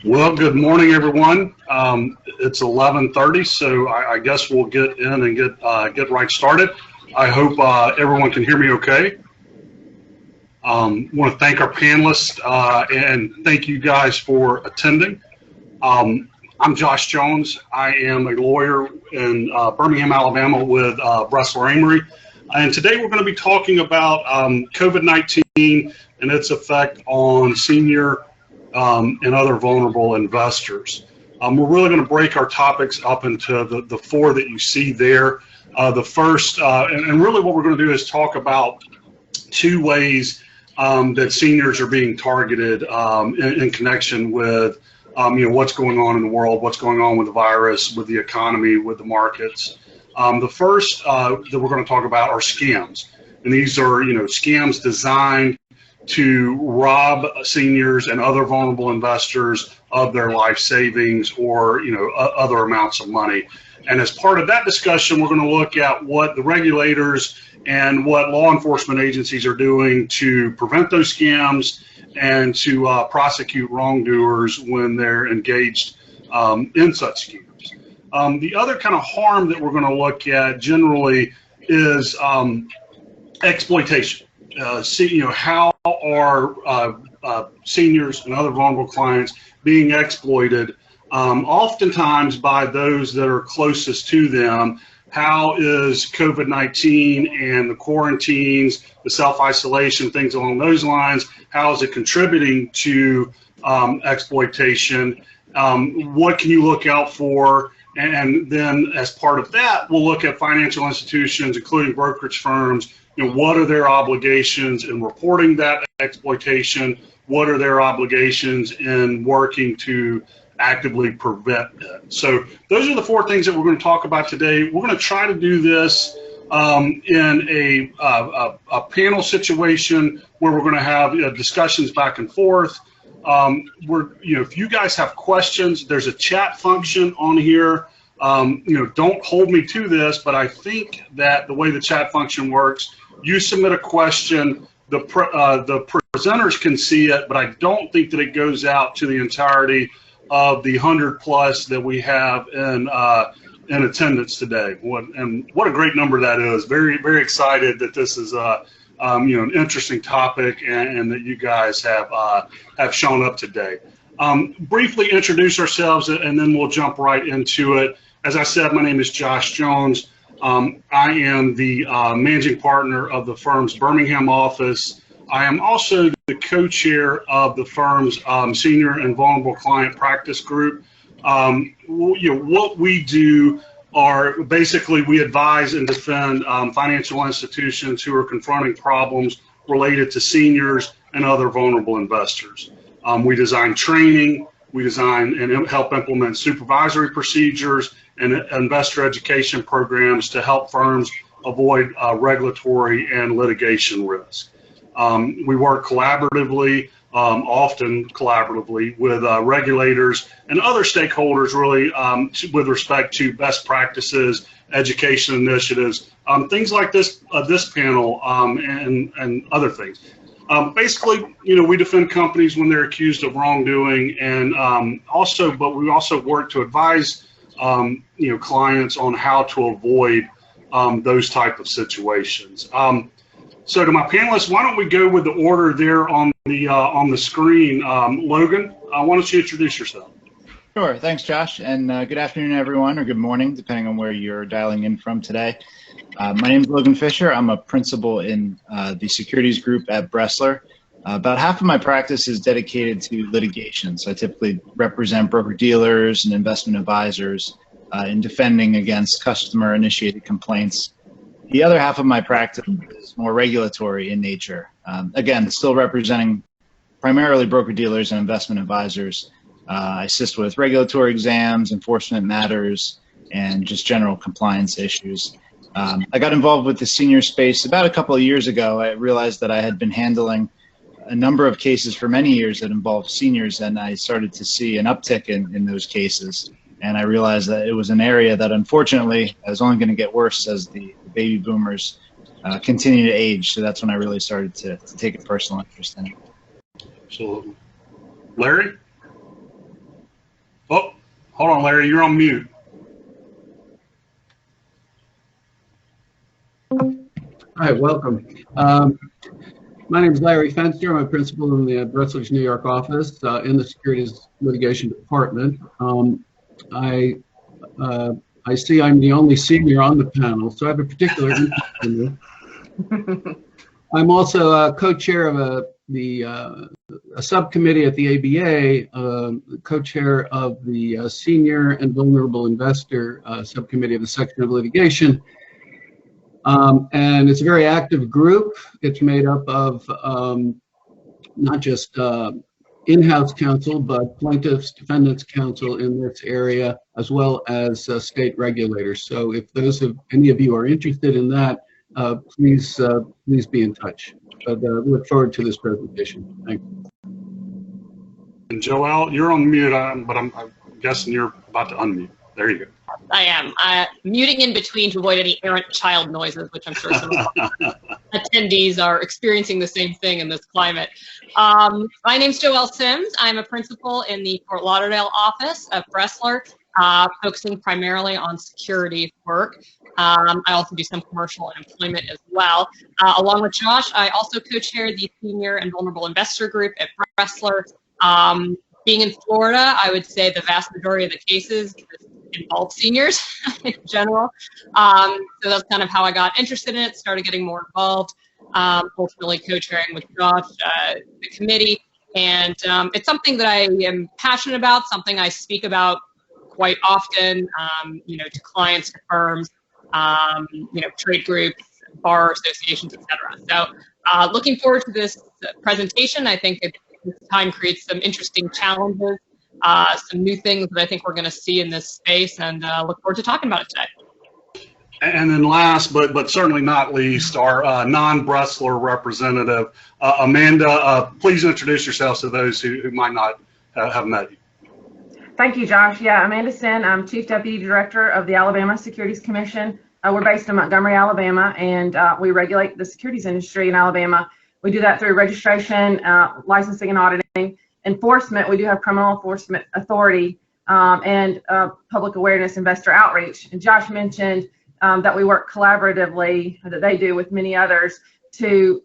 Well, good morning, everyone. It's 11:30, so I guess we'll get in and get right started. I hope everyone can hear me okay. Want to thank our panelists and thank you guys for attending. I'm Josh Jones. I am a lawyer in Birmingham, Alabama with Bressler Amory. And today we're going to be talking about COVID-19 and its effect on senior and other vulnerable investors. We're really going to break our topics up into the four that you see there. The first, and really what we're going to do is talk about two ways that seniors are being targeted in connection with what's going on in the world, what's going on with the virus, with the economy, with the markets. The first that we're going to talk about are scams. And these are, scams designed to rob seniors and other vulnerable investors of their life savings or other amounts of money. And as part of that discussion, we're going to look at what the regulators and what law enforcement agencies are doing to prevent those scams and to prosecute wrongdoers when they're engaged in such scams. The other kind of harm that we're going to look at generally is exploitation. How are seniors and other vulnerable clients being exploited, oftentimes by those that are closest to them? How is COVID-19 and the quarantines, the self-isolation, things along those lines, how is it contributing to exploitation? What can you look out for? And then as part of that, we'll look at financial institutions, including brokerage firms. What are their obligations in reporting that exploitation? What are their obligations in working to actively prevent it? So those are the four things that we're going to talk about today. We're going to try to do this in a panel situation where we're going to have discussions back and forth. If you guys have questions, there's a chat function on here. Don't hold me to this, but I think that the way the chat function works, you submit a question, the presenters can see it, but I don't think that it goes out to the entirety of the 100+ that we have in attendance today. What a great number that is. Very, very excited that this is an interesting topic and that you guys have shown up today. Briefly introduce ourselves and then we'll jump right into it. As I said, my name is Josh Jones. I am the managing partner of the firm's Birmingham office. I am also the co-chair of the firm's senior and vulnerable client practice group. What we do are basically we advise and defend financial institutions who are confronting problems related to seniors and other vulnerable investors. We design training, we design and help implement supervisory procedures and investor education programs to help firms avoid regulatory and litigation risk. We work collaboratively, often collaboratively, with regulators and other stakeholders, really, with respect to best practices, education initiatives, things like this panel, and other things. Basically, we defend companies when they're accused of wrongdoing, and but we also work to advise clients on how to avoid those type of situations. So to my panelists, why don't we go with the order there on the screen? Logan, why don't you introduce yourself? Sure. Thanks, Josh. And good afternoon, everyone, or good morning, depending on where you're dialing in from today. My name is Logan Fisher. I'm a principal in the securities group at Bressler. About half of my practice is dedicated to litigation. So I typically represent broker-dealers and investment advisors in defending against customer-initiated complaints. The other half of my practice is more regulatory in nature. Again, still representing primarily broker-dealers and investment advisors. I assist with regulatory exams, enforcement matters, and just general compliance issues. I got involved with the senior space about a couple of years ago. I realized that I had been handling a number of cases for many years that involved seniors, and I started to see an uptick in those cases. And I realized that it was an area that unfortunately is only going to get worse as the baby boomers continue to age. So that's when I really started to take a personal interest in it. Absolutely. Larry? Hold on, Larry, you're on mute. Hi, welcome. My name is Larry Fenster. I'm a principal in the Bressler's New York office in the Securities Litigation Department. I see I'm the only senior on the panel, so I have a particular interest in this. I'm also a co-chair of a subcommittee at the ABA, co-chair of the Senior and Vulnerable Investor subcommittee of the Section of Litigation. And it's a very active group. It's made up of not just in-house counsel, but plaintiffs, defendants counsel in this area, as well as state regulators. So if any of you are interested in that, please be in touch. But look forward to this presentation. Thank you. And Joelle, you're on mute, but I'm guessing you're about to unmute. There you go. I am muting in between to avoid any errant child noises, which I'm sure some of our attendees are experiencing the same thing in this climate. My name's Joelle Sims. I'm a principal in the Fort Lauderdale office of Bressler, focusing primarily on securities work. I also do some commercial and employment as well. Along with Josh, I also co-chair the Senior and Vulnerable Investor Group at Bressler. Being in Florida, I would say the vast majority of the cases involve seniors in general. So that's kind of how I got interested in it, started getting more involved, ultimately co-chairing with Josh, the committee. And it's something that I am passionate about, something I speak about quite often, to clients, to firms, trade groups, bar associations, etc. So looking forward to this presentation. I think this time creates some interesting challenges, some new things that I think we're going to see in this space, and look forward to talking about it today. And then last, but certainly not least, our non-Bressler representative, Amanda. Please introduce yourselves to those who might not have met you. Thank you, Josh. Yeah, Amanda Sin. I'm Chief Deputy Director of the Alabama Securities Commission. We're based in Montgomery, Alabama, and we regulate the securities industry in Alabama. We do that through registration, licensing and auditing. Enforcement, we do have criminal enforcement authority, and public awareness, investor outreach. And Josh mentioned that we work collaboratively, that they do with many others, to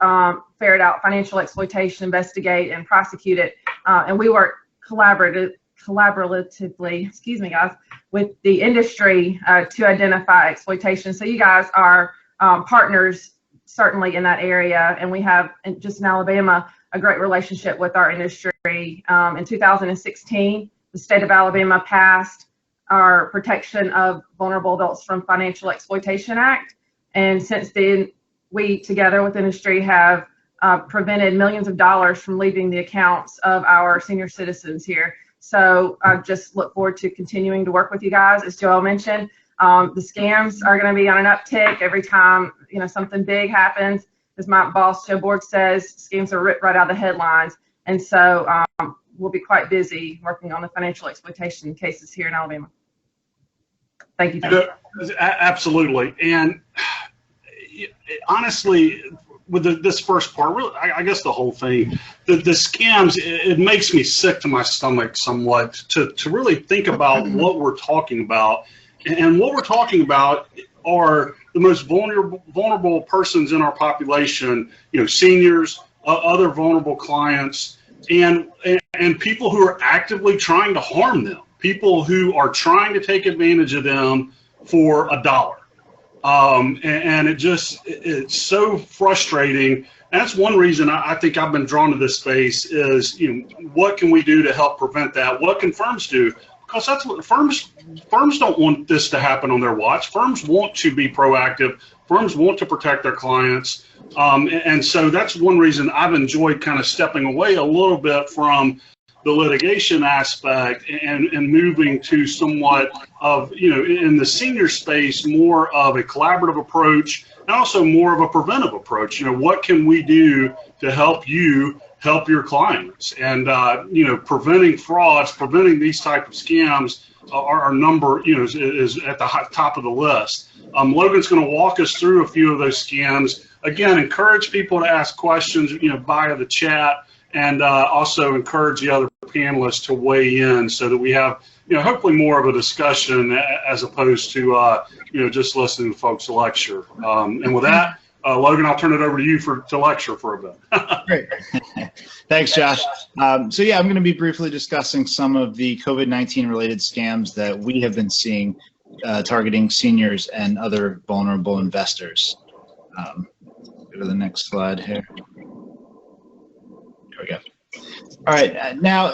ferret out financial exploitation, investigate, and prosecute it. And we work collaboratively, excuse me, guys, with the industry to identify exploitation. So you guys are partners certainly in that area, and we have, just in Alabama, a great relationship with our industry. In 2016, the state of Alabama passed our Protection of Vulnerable Adults from Financial Exploitation Act, and since then, we, together with industry, have prevented millions of dollars from leaving the accounts of our senior citizens here. So I just look forward to continuing to work with you guys. As Joelle mentioned, the scams are going to be on an uptick every time something big happens. As my boss, Joe Borg, says, scams are ripped right out of the headlines. And so we'll be quite busy working on the financial exploitation cases here in Alabama. Thank you, Joe. Absolutely. And honestly, with this first part, really, I guess the whole thing, the scams, it makes me sick to my stomach somewhat to really think about what we're talking about. And what we're talking about are the most vulnerable persons in our population, seniors, other vulnerable clients, and people who are actively trying to harm them, people who are trying to take advantage of them for $1. And it's so frustrating. And that's one reason I think I've been drawn to this space is, what can we do to help prevent that? What can firms do? Because that's what firms don't want this to happen on their watch. Firms want to be proactive. Firms want to protect their clients. And so that's one reason I've enjoyed kind of stepping away a little bit from the litigation aspect and moving to somewhat of, in the senior space, more of a collaborative approach and also more of a preventive approach. What can we do to help you help your clients? And, preventing frauds, preventing these type of scams our number, is at the top of the list. Logan's going to walk us through a few of those scams. Again, encourage people to ask questions, via the chat, and also encourage the other panelists to weigh in so that we have, hopefully more of a discussion as opposed to, just listening to folks lecture. And with that, Logan, I'll turn it over to you to lecture for a bit. Great. Thanks, Josh. So yeah, I'm going to be briefly discussing some of the COVID-19 related scams that we have been seeing targeting seniors and other vulnerable investors. Go to the next slide here. There we go. All right, now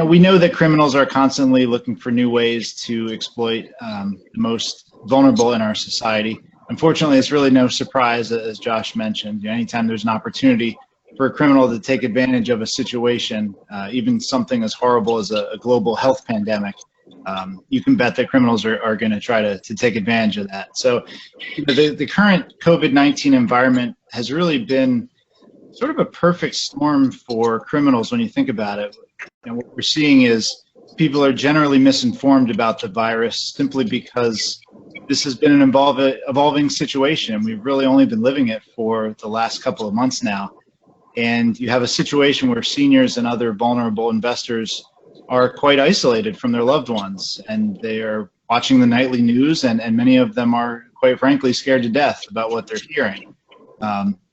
we know that criminals are constantly looking for new ways to exploit the most vulnerable in our society. Unfortunately, it's really no surprise, as Josh mentioned. Anytime there's an opportunity for a criminal to take advantage of a situation, even something as horrible as a global health pandemic, you can bet that criminals are going to try to take advantage of that. So the current COVID-19 environment has really been sort of a perfect storm for criminals when you think about it. And what we're seeing is people are generally misinformed about the virus simply because this has been an evolving situation. We've really only been living it for the last couple of months now. And you have a situation where seniors and other vulnerable investors are quite isolated from their loved ones, and they are watching the nightly news, and many of them are, quite frankly, scared to death about what they're hearing.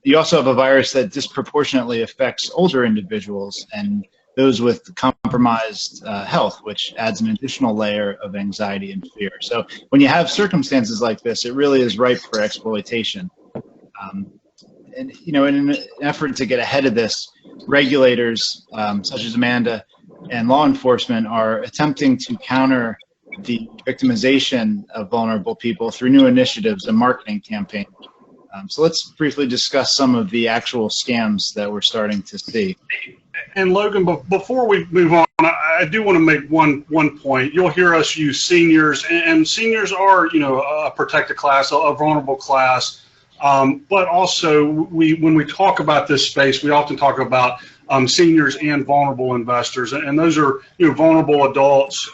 You also have a virus that disproportionately affects older individuals and those with compromised health, which adds an additional layer of anxiety and fear. So when you have circumstances like this, it really is ripe for exploitation. And in an effort to get ahead of this, regulators such as Amanda and law enforcement are attempting to counter the victimization of vulnerable people through new initiatives and marketing campaigns. So let's briefly discuss some of the actual scams that we're starting to see. And Logan, before we move on, I do want to make one point. You'll hear us use seniors, and seniors are, a protected class, a vulnerable class. But also, when we talk about this space, we often talk about seniors and vulnerable investors, and those are vulnerable adults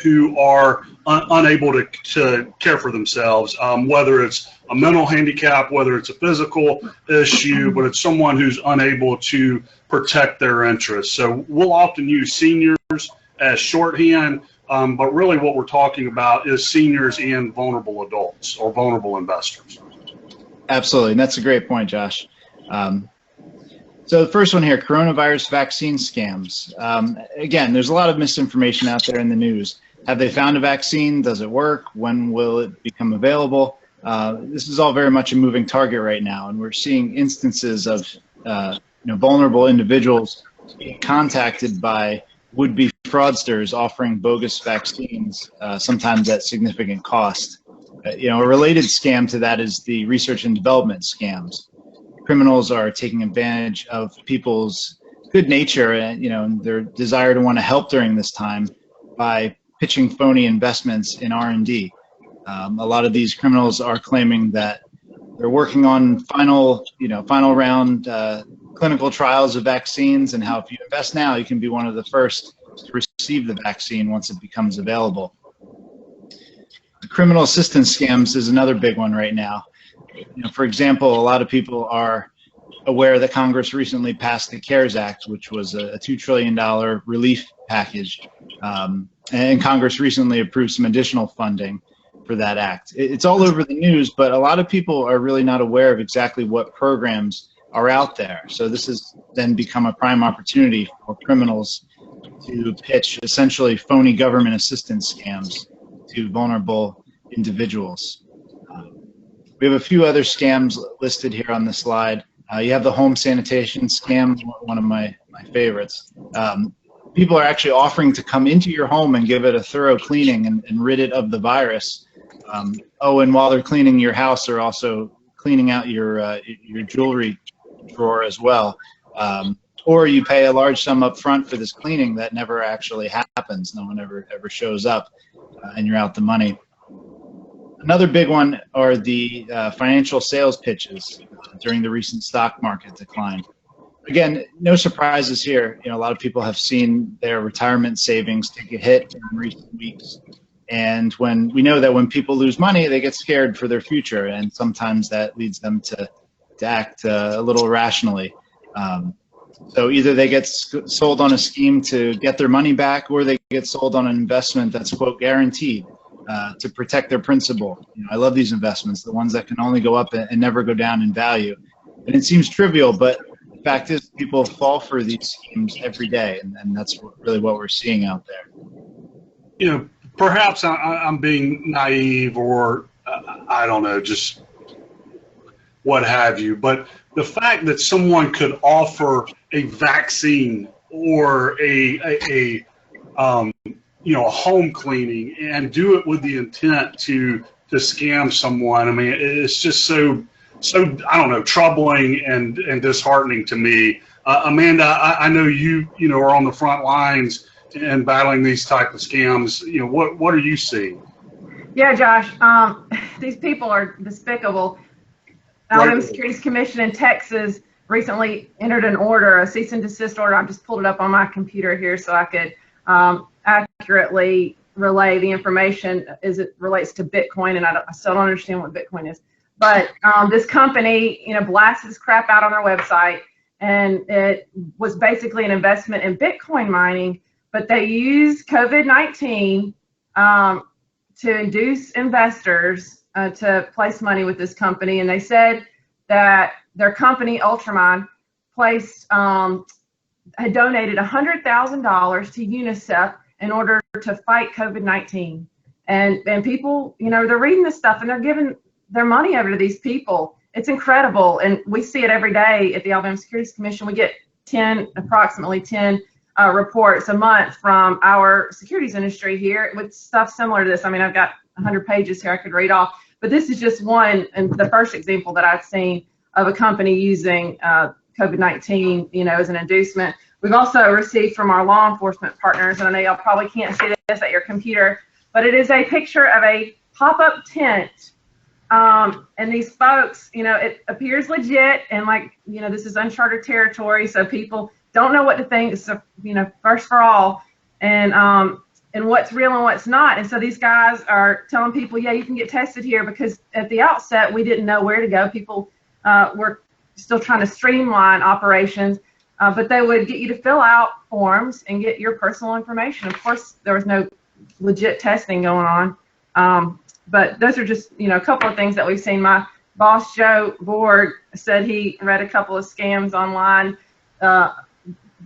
who are unable to care for themselves, whether it's a mental handicap, whether it's a physical issue, but it's someone who's unable to protect their interests. So we'll often use seniors as shorthand, but really what we're talking about is seniors and vulnerable adults or vulnerable investors. Absolutely, and that's a great point, Josh. So the first one here, coronavirus vaccine scams. Again, there's a lot of misinformation out there in the news. Have they found a vaccine? Does it work? When will it become available? This is all very much a moving target right now, and we're seeing instances of vulnerable individuals being contacted by would-be fraudsters offering bogus vaccines, sometimes at significant cost. A related scam to that is the research and development scams. Criminals are taking advantage of people's good nature and their desire to want to help during this time by pitching phony investments in R&D. A lot of these criminals are claiming that they're working on final round clinical trials of vaccines, and how if you invest now, you can be one of the first to receive the vaccine once it becomes available. The criminal assistance scams is another big one right now. For example, a lot of people are aware that Congress recently passed the CARES Act, which was a $2 trillion relief package, and Congress recently approved some additional funding for that act. It's all over the news, but a lot of people are really not aware of exactly what programs are out there. So this has then become a prime opportunity for criminals to pitch essentially phony government assistance scams to vulnerable individuals. We have a few other scams listed here on the slide. You have the home sanitation scam, one of my favorites. People are actually offering to come into your home and give it a thorough cleaning and rid it of the virus. And while they're cleaning your house, they're also cleaning out your jewelry drawer as well. Or you pay a large sum up front for this cleaning that never actually happens. No one ever shows up, and you're out the money. Another big one are the financial sales pitches during the recent stock market decline. Again, no surprises here. A lot of people have seen their retirement savings take a hit in recent weeks. And when we know that when people lose money, they get scared for their future, and sometimes that leads them to act a little irrationally. So either they get sold on a scheme to get their money back, or they get sold on an investment that's, quote, guaranteed to protect their principal. I love these investments, the ones that can only go up and never go down in value. And it seems trivial, but the fact is people fall for these schemes every day, and that's really what we're seeing out there. Perhaps I'm being naive, or I don't know, just what have you, but the fact that someone could offer a vaccine or a home cleaning and do it with the intent to scam someone, I mean, it's just so I don't know, troubling and disheartening to me. Amanda, I know you are on the front lines and battling these type of scams. What are you seeing? Yeah, Josh, these people are despicable. Alabama Securities Commission in Texas recently entered an order, a cease and desist order. I just pulled it up on my computer here so I could accurately relay the information as it relates to Bitcoin, and I still don't understand what Bitcoin is. But this company, blasts this crap out on their website, and it was basically an investment in Bitcoin mining, but they used COVID-19 to induce investors to place money with this company, and they said that their company, Ultramine, had donated $100,000 to UNICEF in order to fight COVID-19. And people, they're reading this stuff and they're giving their money over to these people. It's incredible, and we see it every day at the Alabama Securities Commission. We get approximately 10 reports a month from our securities industry here with stuff similar to this. I mean, I've got 100 pages here I could read off, but this is just one, and the first example that I've seen of a company using COVID-19, as an inducement. We've also received from our law enforcement partners, and I know y'all probably can't see this at your computer, but it is a picture of a pop-up tent. And these folks, it appears legit, and this is uncharted territory, so people don't know what to think. So, first for all, and what's real and what's not. And so these guys are telling people, yeah, you can get tested here, because at the outset we didn't know where to go. People were still trying to streamline operations, but they would get you to fill out forms and get your personal information. Of course, there was no legit testing going on. But those are just, a couple of things that we've seen. My boss, Joe Borg, said he read a couple of scams online.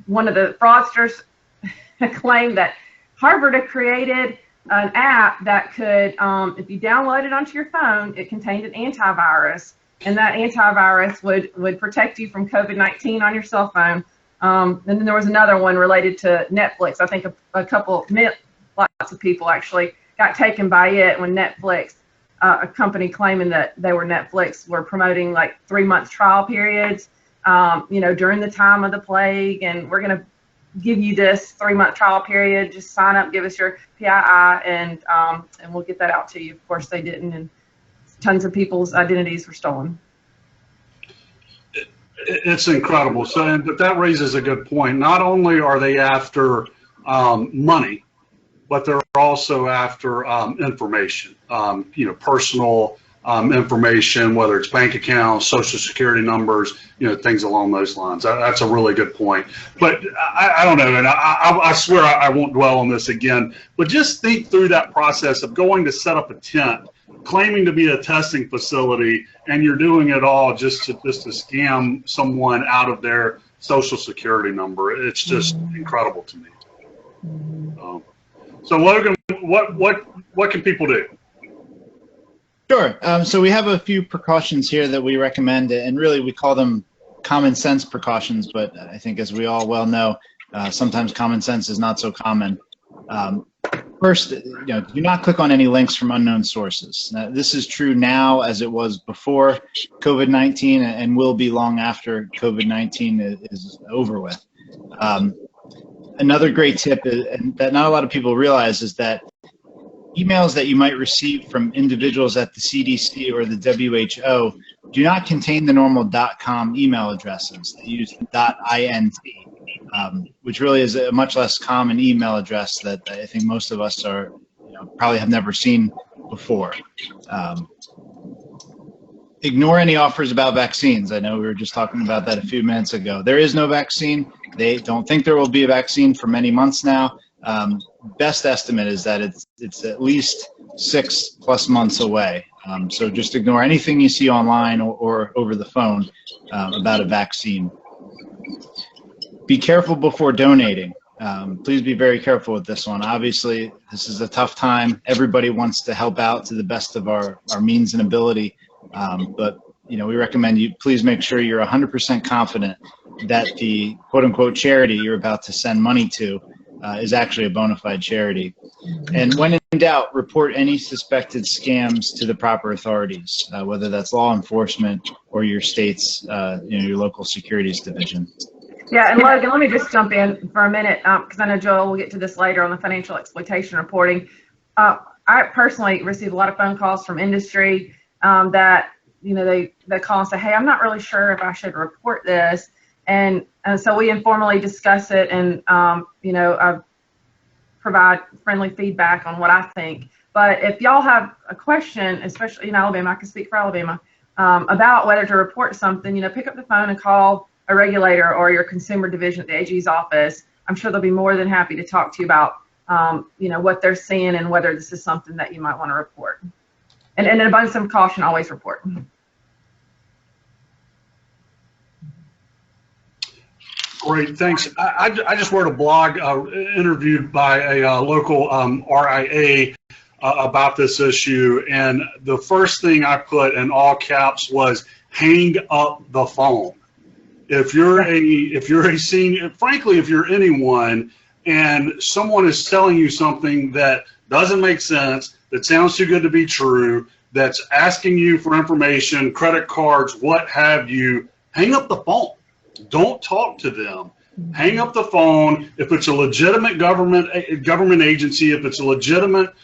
One of the fraudsters claimed that Harvard had created an app that could, if you download it onto your phone, it contained an antivirus, and that antivirus would protect you from COVID-19 on your cell phone. And then there was another one related to Netflix. I think lots of people actually got taken by it when Netflix, a company claiming that they were Netflix, were promoting 3-month trial periods, during the time of the plague, and we're going to give you this 3-month trial period. Just sign up, give us your PII, and we'll get that out to you. Of course, they didn't, and tons of people's identities were stolen. It's incredible. But that raises a good point. Not only are they after money, but they're also after information, personal information, whether it's bank accounts, social security numbers, things along those lines. That's a really good point. But I don't know, and I swear I won't dwell on this again, but just think through that process of going to set up a tent, claiming to be a testing facility, and you're doing it all just to scam someone out of their social security number. It's just incredible to me. So Logan, what can people do? Sure. So we have a few precautions here that we recommend, and really we call them common sense precautions, but I think, as we all well know, sometimes common sense is not so common. First, do not click on any links from unknown sources. Now, this is true now as it was before COVID-19, and will be long after COVID-19 is over with. Another great tip that not a lot of people realize is that emails that you might receive from individuals at the CDC or the WHO do not contain the normal .com email addresses. They use .int, which really is a much less common email address that I think most of us probably have never seen before. Ignore any offers about vaccines. I know we were just talking about that a few minutes ago. There is no vaccine. They don't think there will be a vaccine for many months now. Best estimate is that it's at least 6+ months away. So just ignore anything you see online or over the phone about a vaccine. Be careful before donating. Please be very careful with this one. Obviously, this is a tough time. Everybody wants to help out to the best of our means and ability. But we recommend you please make sure you're 100% confident that the quote-unquote charity you're about to send money to is actually a bona fide charity. And when in doubt, report any suspected scams to the proper authorities, whether that's law enforcement or your state's, your local securities division. Yeah, and Logan, let me just jump in for a minute because I know Joel will get to this later on the financial exploitation reporting. I personally receive a lot of phone calls from industry that they call and say, hey, I'm not really sure if I should report this, and so we informally discuss it, and I provide friendly feedback on what I think. But if y'all have a question, especially in Alabama, I can speak for Alabama, about whether to report something, pick up the phone and call a regulator or your consumer division at the AG's office. I'm sure they'll be more than happy to talk to you about what they're seeing and whether this is something that you might want to report. And an abundance of caution, always report. Great, thanks. I just wrote a blog interviewed by a local RIA about this issue, and the first thing I put in all caps was hang up the phone. If you're a senior, frankly, if you're anyone and someone is telling you something that doesn't make sense, that sounds too good to be true, that's asking you for information, credit cards, what have you, hang up the phone. Don't talk to them. Hang up the phone. If it's a legitimate government agency, if it's a legitimate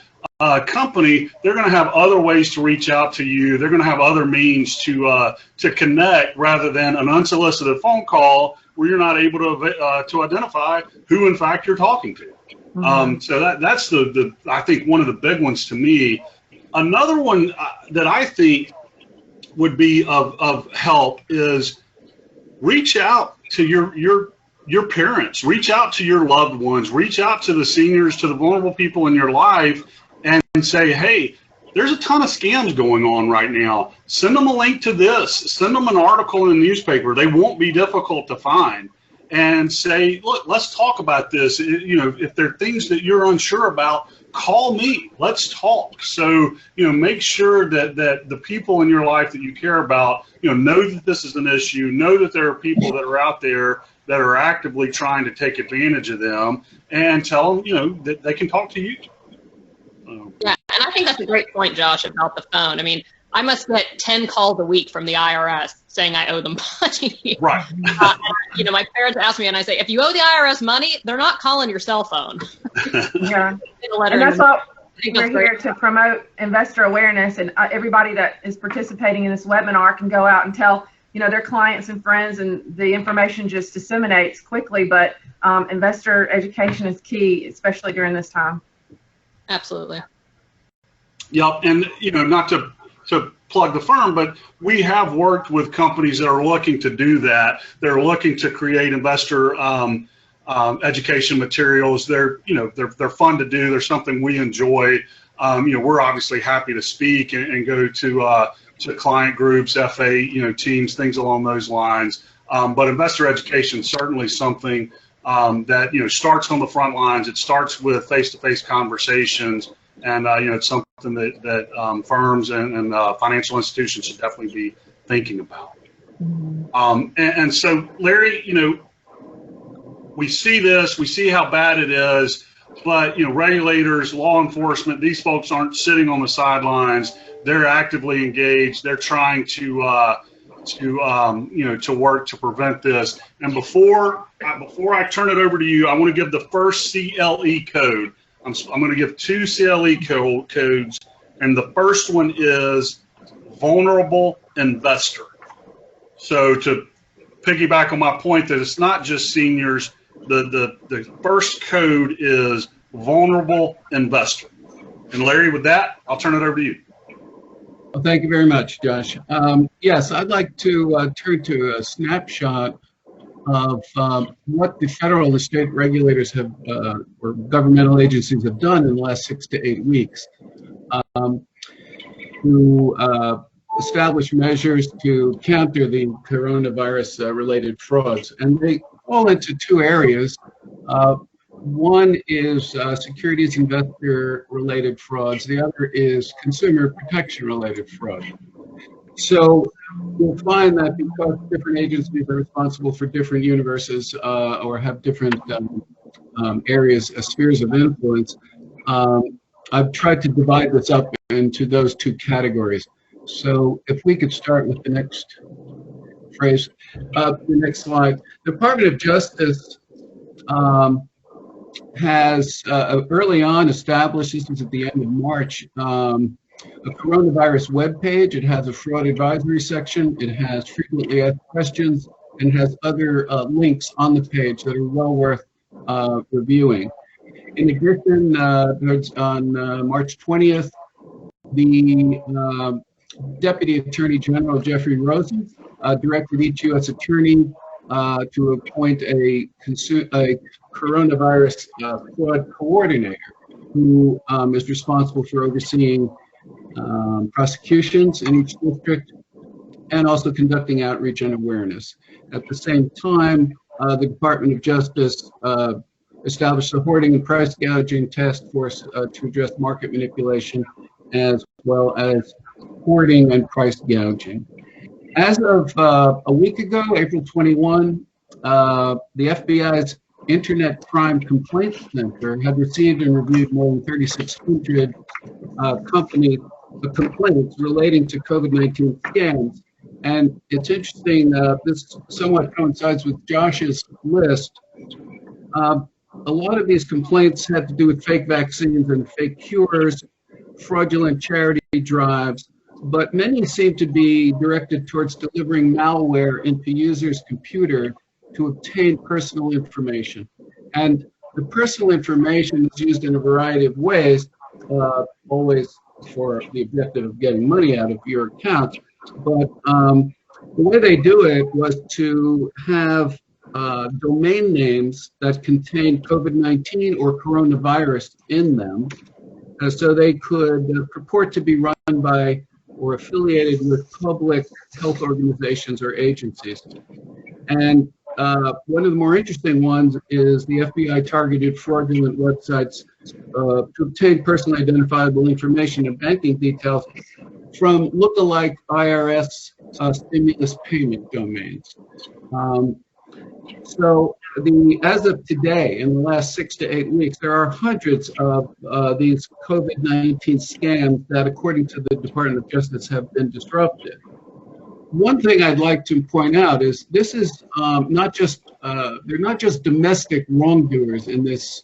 company, they're going to have other ways to reach out to you. They're going to have other means to connect rather than an unsolicited phone call where you're not able to identify who in fact you're talking to. So that's I think one of the big ones to me. Another one that I think would be of help is reach out to your parents, reach out to your loved ones, reach out to the seniors, to the vulnerable people in your life, and say, hey, there's a ton of scams going on right now. Send them a link to this. Send them an article in the newspaper. They won't be difficult to find. And say, look, let's talk about this. If there are things that you're unsure about, call me. Let's talk. So, make sure that the people in your life that you care about, know that this is an issue, know that there are people that are out there that are actively trying to take advantage of them, and tell them, that they can talk to you. Yeah, and I think that's a great point, Josh, about the phone. I mean, I must get 10 calls a week from the IRS saying I owe them money. Right. My parents ask me, and I say, if you owe the IRS money, they're not calling your cell phone. Yeah. And that's what we're here to promote investor awareness, and everybody that is participating in this webinar can go out and tell their clients and friends, and the information just disseminates quickly. But investor education is key, especially during this time. Absolutely. Yep, and not to plug the firm, but we have worked with companies that are looking to do that. They're looking to create investor education materials. They're fun to do. They're something we enjoy. We're obviously happy to speak and go to client groups, FA teams, things along those lines. But investor education is certainly something that starts on the front lines. It starts with face-to-face conversations, and it's something that firms and financial institutions should definitely be thinking about. And so, Larry, we see this, we see how bad it is, but regulators, law enforcement, these folks aren't sitting on the sidelines. They're actively engaged. They're trying to work to prevent this. And before I turn it over to you, I want to give the first CLE code. I'm going to give two CLE codes, and the first one is vulnerable investor. So to piggyback on my point that it's not just seniors, the first code is vulnerable investor. And Larry, with that, I'll turn it over to you. Well, thank you very much, Josh. Yes, I'd like to turn to a snapshot of what the federal and state regulators have, or governmental agencies have done in the last 6 to 8 weeks to establish measures to counter the coronavirus-related frauds. And they fall into two areas. One is securities investor-related frauds. The other is consumer protection-related fraud. So you'll find that because different agencies are responsible for different universes or have different areas, spheres of influence, I've tried to divide this up into those two categories. So if we could start with the next phrase, the next slide. The Department of Justice has early on established, this was at the end of March, a coronavirus webpage. It has a fraud advisory section. It has frequently asked questions and has other links on the page that are well worth reviewing. In addition, on March 20th, the Deputy Attorney General Jeffrey Rosen directed each U.S. attorney to appoint a coronavirus fraud coordinator who is responsible for overseeing prosecutions in each district and also conducting outreach and awareness. At the same time, the Department of Justice established a hoarding and price gouging task force to address market manipulation as well as hoarding and price gouging. As of a week ago, April 21, the FBI's Internet Crime Complaint Center had received and reviewed more than 3,600 complaints relating to COVID-19 scams. And it's interesting, this somewhat coincides with Josh's list. A lot of these complaints had to do with fake vaccines and fake cures, fraudulent charity drives, but many seem to be directed towards delivering malware into users' computer to obtain personal information. And the personal information is used in a variety of ways, always for the objective of getting money out of your account. But the way they do it was to have domain names that contain COVID-19 or coronavirus in them, so they could purport to be run by or affiliated with public health organizations or agencies. And one of the more interesting ones is the FBI targeted fraudulent websites to obtain personally identifiable information and banking details from lookalike IRS stimulus payment domains. So as of today, in the last 6 to 8 weeks, there are hundreds of these COVID-19 scams that, according to the Department of Justice, have been disrupted. One thing I'd like to point out is this is not just they're not just domestic wrongdoers in this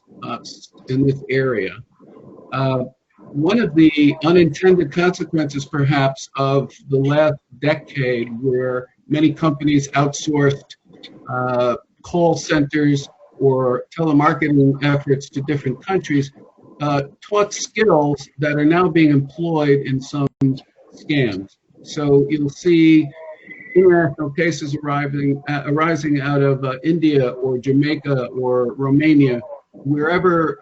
area. One of the unintended consequences, perhaps, of the last decade, where many companies outsourced call centers or telemarketing efforts to different countries, taught skills that are now being employed in some scams. So you'll see international cases arising out of India or Jamaica or Romania, wherever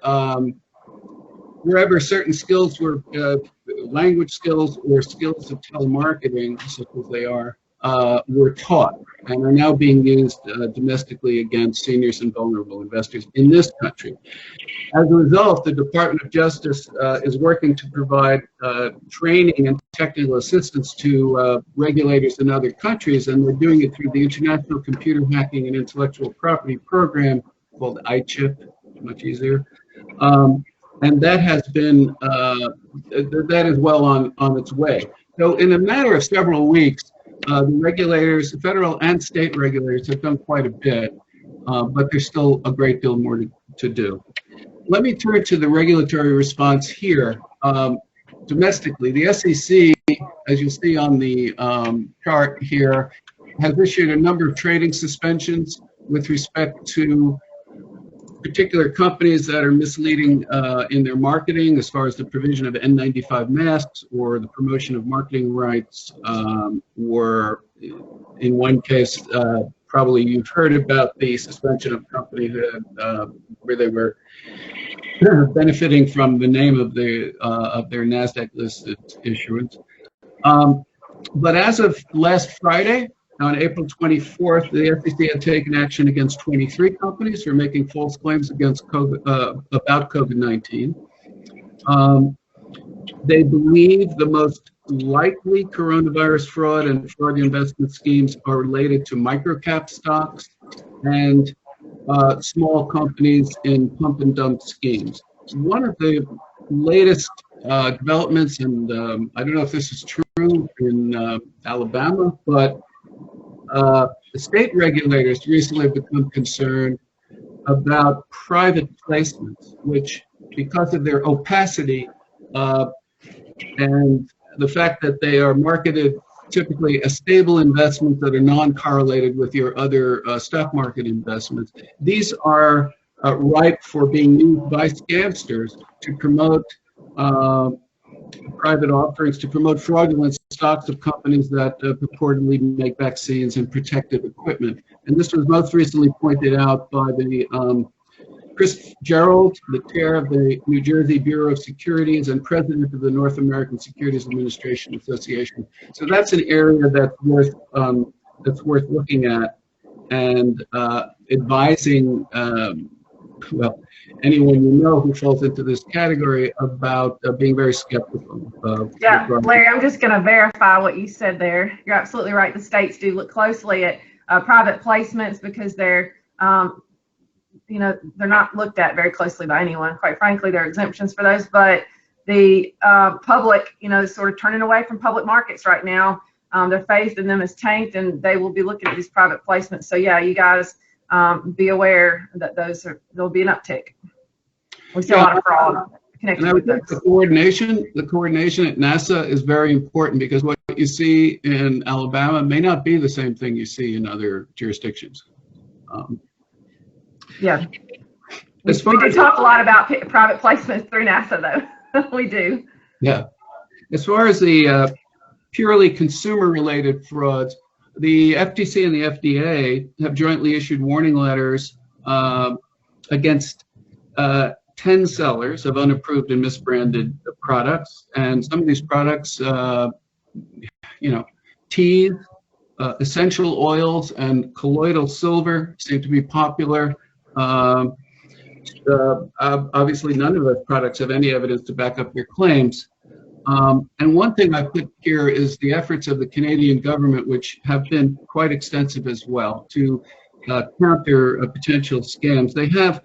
certain skills were language skills or skills of telemarketing, such as they are, were taught and are now being used domestically against seniors and vulnerable investors in this country. As a result, the Department of Justice is working to provide training and technical assistance to regulators in other countries, and we're doing it through the International Computer Hacking and Intellectual Property Program called ICHIP, much easier. And that has been, that is well on its way. So in a matter of several weeks, the regulators, federal and state regulators, have done quite a bit, but there's still a great deal more to do. Let me turn to the regulatory response here. Domestically, the SEC, as you'll see on the chart here, has issued a number of trading suspensions with respect to particular companies that are misleading in their marketing as far as the provision of N95 masks or the promotion of marketing rights, or in one case, probably you've heard about the suspension of a company that, where they were benefiting from the name of their NASDAQ listed issuance. But as of last Friday, on April 24th, the SEC had taken action against 23 companies for making false claims against about COVID-19. They believe the most likely coronavirus fraud and fraud investment schemes are related to microcap stocks and small companies in pump and dump schemes. One of the latest developments, and I don't know if this is true in Alabama, but the state regulators recently have become concerned about private placements, which, because of their opacity and the fact that they are marketed typically as stable investments that are non-correlated with your other stock market investments, these are ripe for being used by scamsters to promote private offerings, to promote fraudulent stocks of companies that purportedly make vaccines and protective equipment. And this was most recently pointed out by the Chris Gerald, the chair of the New Jersey Bureau of Securities and president of the North American Securities Administration Association. So that's an area that's worth looking at and advising, well, anyone you know who falls into this category about being very skeptical. Yeah, Larry, I'm just going to verify what you said there. You're absolutely right. The states do look closely at private placements because they're, you know, they're not looked at very closely by anyone. Quite frankly, there are exemptions for those, but the public, you know, is sort of turning away from public markets right now. Their faith in them is tanked, and they will be looking at these private placements. So yeah, you guys be aware that there'll be an uptick. We see a lot of fraud connected with those. The coordination at NASA is very important, because what you see in Alabama may not be the same thing you see in other jurisdictions. Yeah, we do talk a lot about private placements through NASA, though. We do. Yeah. As far as the purely consumer-related frauds, the FTC and the FDA have jointly issued warning letters against 10 sellers of unapproved and misbranded products. And some of these products, you know, teas, essential oils, and colloidal silver seem to be popular. Obviously, none of those products have any evidence to back up their claims. And one thing I put here is the efforts of the Canadian government, which have been quite extensive as well, to counter potential scams. They have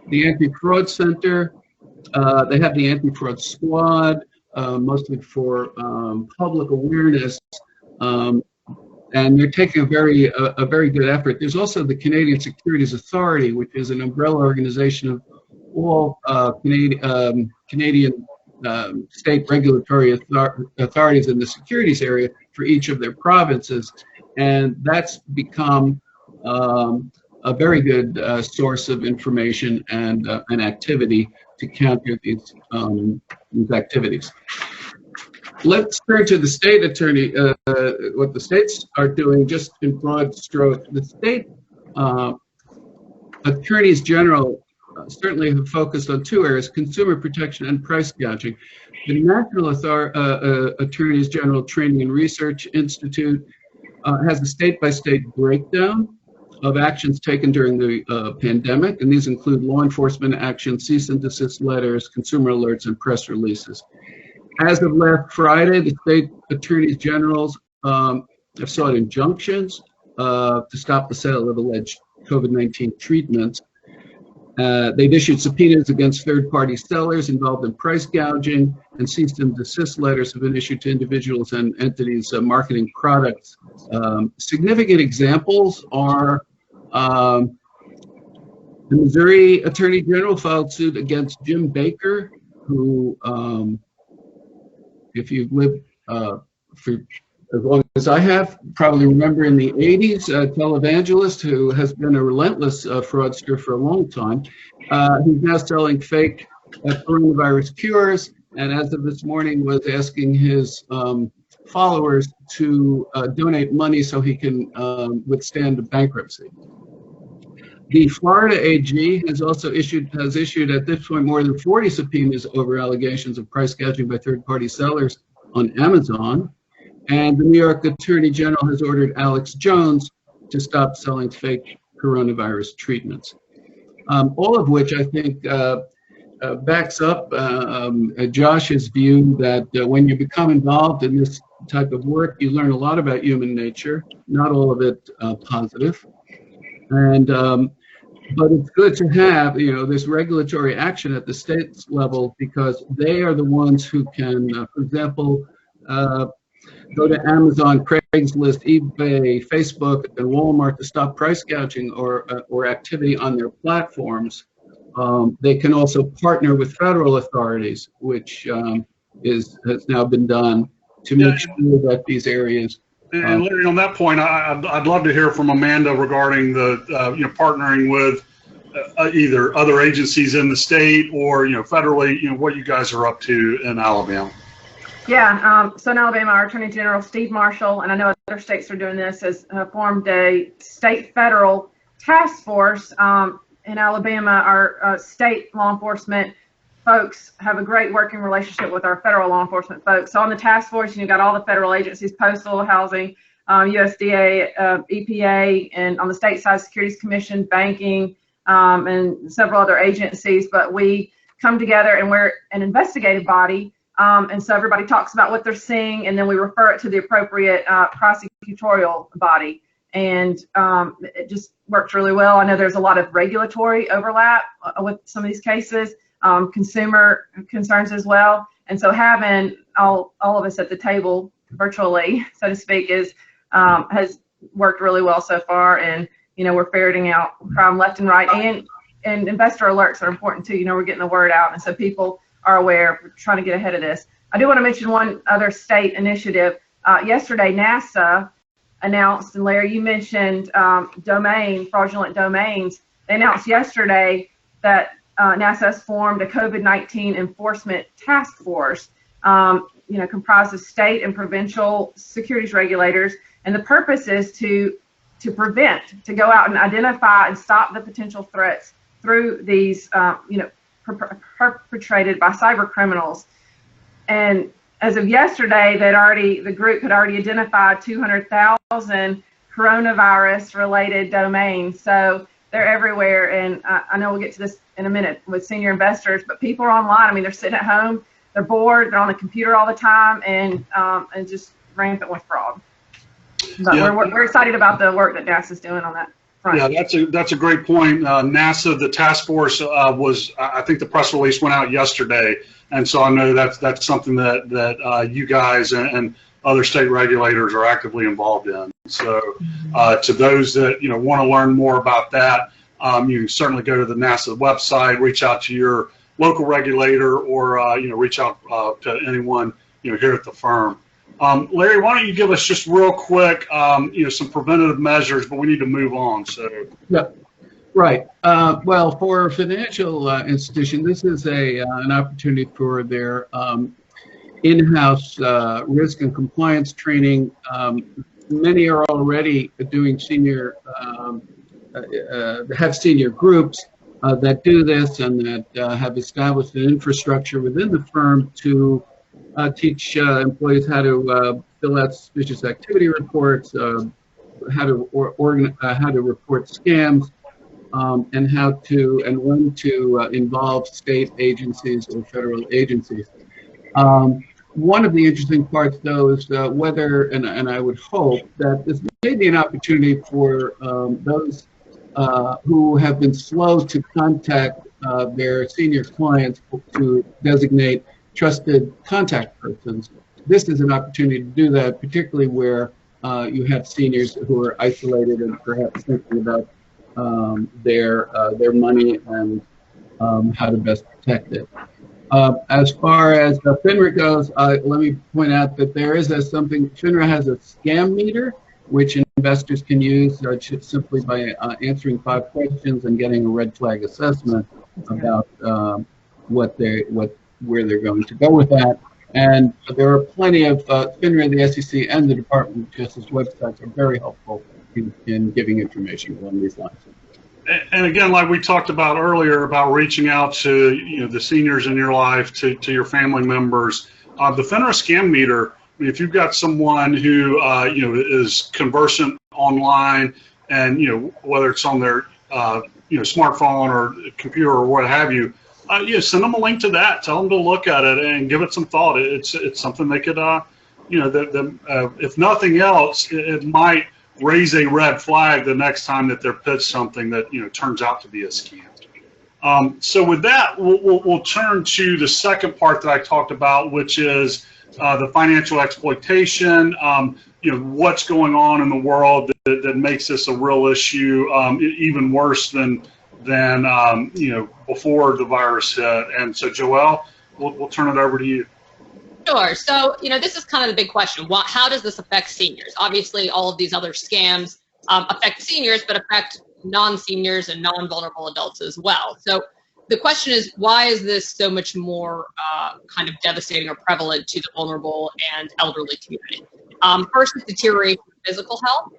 the Anti-Fraud Center, they have the Anti-Fraud Squad, mostly for public awareness, and they're taking a very good effort. There's also the Canadian Securities Authority, which is an umbrella organization of all Canadian state regulatory authorities in the securities area for each of their provinces, and that's become a very good source of information and activity to counter these activities. Let's turn to the state attorney, what the states are doing just in broad strokes. The state attorneys general certainly have focused on two areas: consumer protection and price gouging. The National Attorneys General Training and Research Institute has a state-by-state breakdown of actions taken during the pandemic, and these include law enforcement actions, cease and desist letters, consumer alerts, and press releases. As of last Friday, the state attorneys generals have sought injunctions to stop the sale of alleged COVID-19 treatments. They've issued subpoenas against third-party sellers involved in price gouging, and cease and desist letters have been issued to individuals and entities marketing products. Significant examples are the Missouri Attorney General filed suit against Jim Baker, who, if you've lived for as long as I have, probably remember in the 80s, a televangelist who has been a relentless fraudster for a long time. He's now selling fake coronavirus cures, and as of this morning was asking his followers to donate money so he can withstand a bankruptcy. The Florida AG has also issued at this point more than 40 subpoenas over allegations of price gouging by third-party sellers on Amazon. And the New York Attorney General has ordered Alex Jones to stop selling fake coronavirus treatments. All of which I think backs up Josh's view that when you become involved in this type of work, you learn a lot about human nature, not all of it positive. And but it's good to have, this regulatory action at the state's level, because they are the ones who can, for example, go to Amazon, Craigslist, eBay, Facebook, and Walmart to stop price gouging or activity on their platforms. They can also partner with federal authorities, which has now been done to make sure that these areas. And Larry, on that point, I'd love to hear from Amanda regarding the partnering with either other agencies in the state or federally. What you guys are up to in Alabama. Yeah, so in Alabama, our Attorney General, Steve Marshall, and I know other states are doing this, has formed a state-federal task force. In Alabama, our state law enforcement folks have a great working relationship with our federal law enforcement folks. So on the task force, you've got all the federal agencies, Postal, Housing, USDA, EPA, and on the state side, Securities Commission, Banking, and several other agencies. But we come together and we're an investigative body. And so everybody talks about what they're seeing, and then we refer it to the appropriate prosecutorial body. And it just works really well. I know there's a lot of regulatory overlap with some of these cases, consumer concerns as well. And so having all of us at the table virtually, so to speak, has worked really well so far. And, we're ferreting out crime left and right, and investor alerts are important too. We're getting the word out. And so people are aware. We're trying to get ahead of this. I do want to mention one other state initiative. Yesterday, NASA announced, and Larry, you mentioned fraudulent domains. They announced yesterday that NASA has formed a COVID-19 enforcement task force, comprised of state and provincial securities regulators. And the purpose is to go out and identify and stop the potential threats through these, perpetrated by cyber criminals. And as of yesterday, the group had already identified 200,000 coronavirus-related domains. So they're everywhere, and I know we'll get to this in a minute with senior investors, but people are online. I mean, they're sitting at home, they're bored, they're on the computer all the time, and just rampant with fraud. But we're excited about the work that NASA's doing on that front. Yeah, that's a great point. NASA, the task force I think the press release went out yesterday, and so I know that's something that you guys and other state regulators are actively involved in. So to those that want to learn more about that, you can certainly go to the NASA website, reach out to your local regulator, or reach out to anyone here at the firm. Larry, why don't you give us just real quick, some preventative measures, but we need to move on. So. Yeah, right. Well, for a financial institution, this is an opportunity for their in-house risk and compliance training. Many are already doing have senior groups that do this and that have established an infrastructure within the firm to teach employees how to fill out suspicious activity reports, how to report scams, and when to involve state agencies or federal agencies. One of the interesting parts, though, is whether, and I would hope that this may be an opportunity for those who have been slow to contact their senior clients to designate trusted contact persons. This is an opportunity to do that, particularly where you have seniors who are isolated and perhaps thinking about their money and how to best protect it. As far as FINRA goes, let me point out that there is something, FINRA has a scam meter, which investors can use simply by answering 5 questions and getting a red flag assessment about where they're going to go with that. And there are plenty of FINRA, the SEC, and the Department of Justice websites are very helpful in giving information along these lines. And again, like we talked about earlier, about reaching out to the seniors in your life, to your family members, the FINRA scam meter. I mean, if you've got someone who is conversant online, and whether it's on their smartphone or computer or what have you, send them a link to that. Tell them to look at it and give it some thought. It's something they could if nothing else, it might raise a red flag the next time that they're pitched something that turns out to be a scam. So with that, we'll turn to the second part that I talked about, which is the financial exploitation. What's going on in the world that makes this a real issue, even worse than before the virus hit. And so, Joelle, we'll turn it over to you. Sure. So, this is kind of the big question. How does this affect seniors? Obviously, all of these other scams affect seniors, but affect non-seniors and non-vulnerable adults as well. So the question is, why is this so much more kind of devastating or prevalent to the vulnerable and elderly community? First is deterioration of physical health.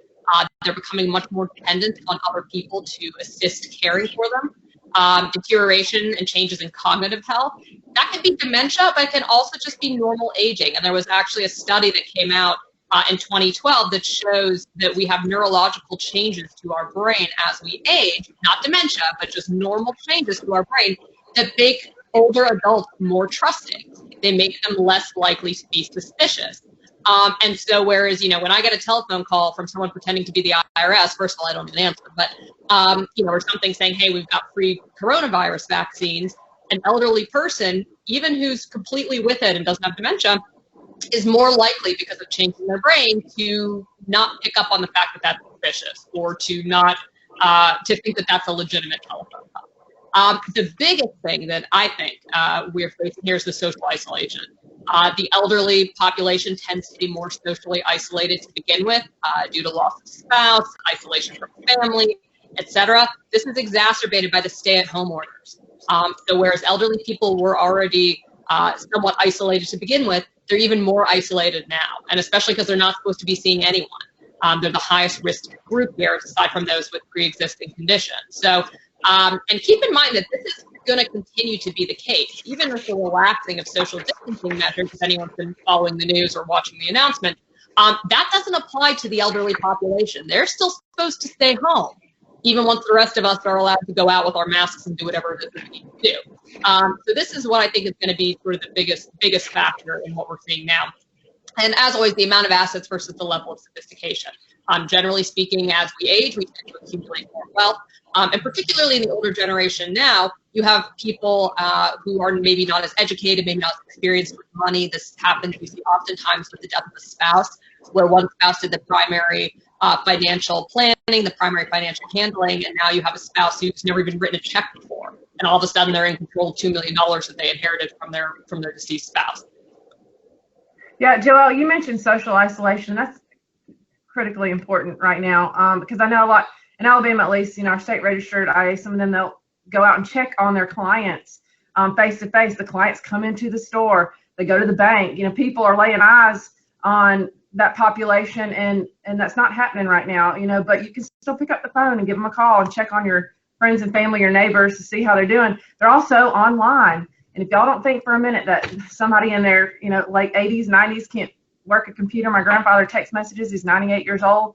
They're becoming much more dependent on other people to assist caring for them. Deterioration and changes in cognitive health. That can be dementia, but it can also just be normal aging. And there was actually a study that came out in 2012 that shows that we have neurological changes to our brain as we age, not dementia, but just normal changes to our brain that make older adults more trusting. They make them less likely to be suspicious. And so whereas, when I get a telephone call from someone pretending to be the IRS, first of all, I don't even answer, but, or something saying, hey, we've got free coronavirus vaccines, an elderly person, even who's completely with it and doesn't have dementia, is more likely, because of changing their brain, to not pick up on the fact that that's suspicious, or to not, to think that that's a legitimate telephone call. The biggest thing that I think we're facing here is the social isolation. The elderly population tends to be more socially isolated to begin with due to loss of spouse, isolation from family, etc. This is exacerbated by the stay-at-home orders. So whereas elderly people were already somewhat isolated to begin with, they're even more isolated now, and especially because they're not supposed to be seeing anyone. They're the highest risk group here, aside from those with pre-existing conditions. So, and keep in mind that this is going to continue to be the case, even with the relaxing of social distancing measures, if anyone's been following the news or watching the announcement. That doesn't apply to the elderly population. They're still supposed to stay home, even once the rest of us are allowed to go out with our masks and do whatever it is that we need to do. So this is what I think is going to be sort of the biggest factor in what we're seeing now. And as always, the amount of assets versus the level of sophistication. Generally speaking, as we age, we tend to accumulate more wealth. And particularly in the older generation now, you have people who are maybe not as educated, maybe not as experienced with money. This happens, we see oftentimes with the death of a spouse, where one spouse did the primary financial planning, the primary financial handling, and now you have a spouse who's never even written a check before, and all of a sudden they're in control of $2 million that they inherited from their deceased spouse. Yeah, Joelle, you mentioned social isolation. That's critically important right now because I know a lot, in Alabama at least, our state registered IA, some of them, they'll go out and check on their clients face to face. The clients come into the store, they go to the bank. People are laying eyes on that population, and that's not happening right now. But you can still pick up the phone and give them a call and check on your friends and family, your neighbors, to see how they're doing. They're also online. And if y'all don't think for a minute that somebody in their, late 80s, 90s can't work a computer. My grandfather texts messages. He's 98 years old.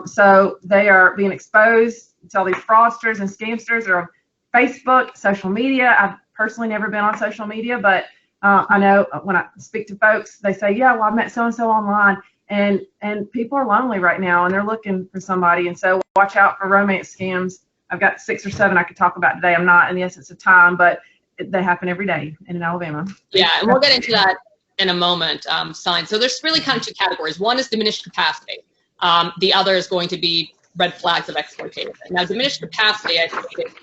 So they are being exposed to all these fraudsters and scamsters. They're on Facebook, social media. I've personally never been on social media, but I know when I speak to folks, they say, yeah, well, I met so-and-so online. And people are lonely right now, and they're looking for somebody. And so watch out for romance scams. I've got 6 or 7 I could talk about today. I'm not in the essence of time, but they happen every day in Alabama. Yeah, and we'll get into that in a moment, signs. So there's really kind of 2 categories. One is diminished capacity. The other is going to be red flags of exploitation. Now, diminished capacity, I think,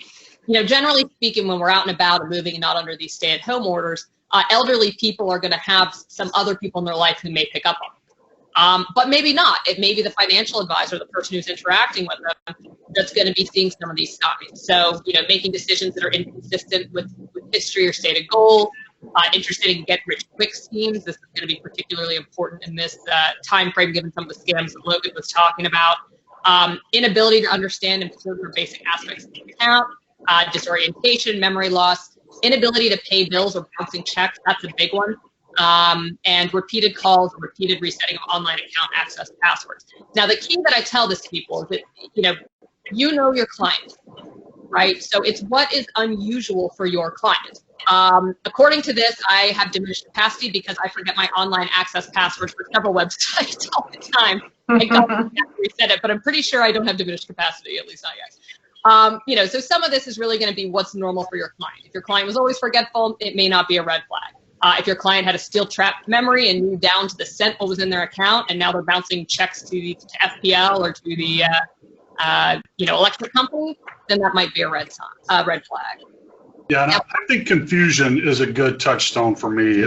generally speaking, when we're out and about and moving and not under these stay-at-home orders, elderly people are going to have some other people in their life who may pick up on it. But maybe not. It may be the financial advisor, the person who's interacting with them, that's going to be seeing some of these signs. So, making decisions that are inconsistent with history or stated goals, interested in get-rich-quick schemes. This is going to be particularly important in this time frame, given some of the scams that Logan was talking about. Inability to understand and preserve basic aspects of the account, disorientation, memory loss, inability to pay bills or bouncing checks. That's a big one. And repeated calls, repeated resetting of online account access passwords. Now, the key that I tell this to people is that, you know your client, right? So it's what is unusual for your client. According to this, I have diminished capacity because I forget my online access passwords for several websites all the time. I don't reset it, but I'm pretty sure I don't have diminished capacity, at least not yet. So some of this is really going to be what's normal for your client. If your client was always forgetful, it may not be a red flag. If your client had a steel-trapped memory and knew down to the cent what was in their account, and now they're bouncing checks to FPL or to the electric company, then that might be a red flag. Yeah, and I think confusion is a good touchstone for me.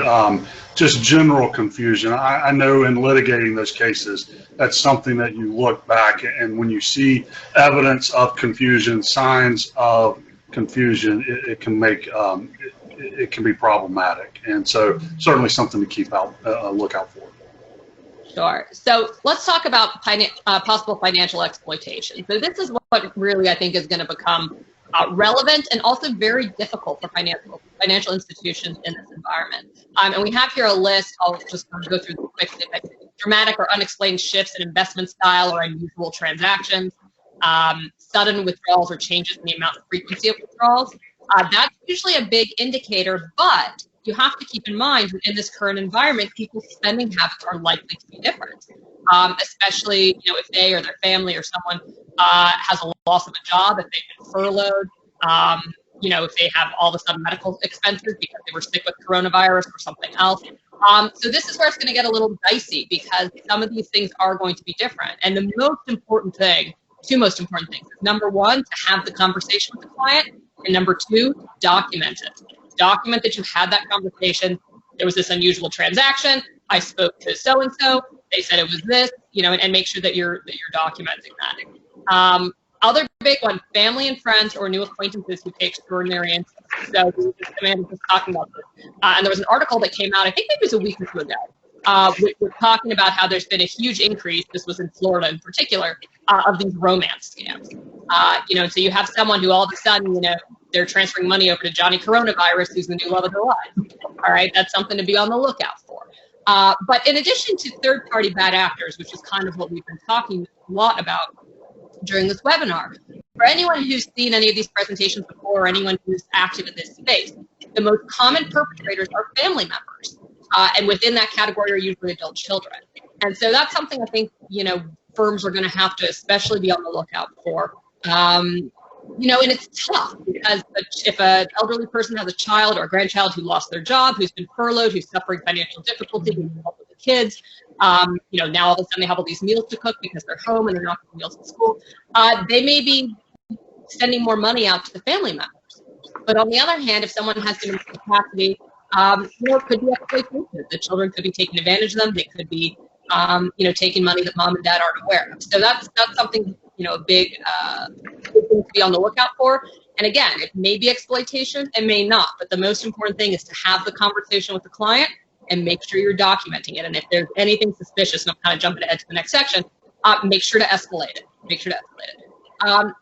Just general confusion. I know in litigating those cases, that's something that you look back and when you see evidence of confusion, signs of confusion, it can make it can be problematic, and so certainly something to keep look out for. Sure. So let's talk about possible financial exploitation. So this is what really I think is going to become relevant and also very difficult for financial institutions in this environment. And we have here a list. I'll just go through them quickly. Dramatic or unexplained shifts in investment style or unusual transactions, sudden withdrawals or changes in the amount and frequency of withdrawals. That's usually a big indicator, but you have to keep in mind that in this current environment, people's spending habits are likely to be different, especially if they or their family or someone has a loss of a job, if they've been furloughed, if they have all of a sudden medical expenses because they were sick with coronavirus or something else. So this is where it's going to get a little dicey because some of these things are going to be different. And the most important thing, two most important things, is number one, to have the conversation with the client, and number two, document it. Document that you had that conversation. There was this unusual transaction. I spoke to so-and-so. They said it was this, and make sure that you're documenting that. Other big one, family and friends or new acquaintances who pay extraordinary interest. So Amanda was talking about this. And there was an article that came out, I think maybe it was a week or two ago, which was talking about how there's been a huge increase, this was in Florida in particular, of these romance scams. So you have someone who all of a sudden, they're transferring money over to Johnny Coronavirus, who's the new love of their life. All right, that's something to be on the lookout for. But in addition to third-party bad actors, which is kind of what we've been talking a lot about during this webinar, for anyone who's seen any of these presentations before or anyone who's active in this space, the most common perpetrators are family members. And within that category are usually adult children. And so that's something I think, firms are going to have to especially be on the lookout for. And it's tough because if an elderly person has a child or a grandchild who lost their job, who's been furloughed, who's suffering financial difficulty, who's involved with the kids, now all of a sudden they have all these meals to cook because they're home and they're not getting meals at school, they may be sending more money out to the family members. But on the other hand, if someone has diminished capacity, it could be exploitation. The children could be taking advantage of them. They could be, taking money that mom and dad aren't aware of. So that's something, a big thing to be on the lookout for. And again, it may be exploitation, it may not. But the most important thing is to have the conversation with the client and make sure you're documenting it. And if there's anything suspicious, and I'm kind of jumping ahead to the next section, make sure to escalate it.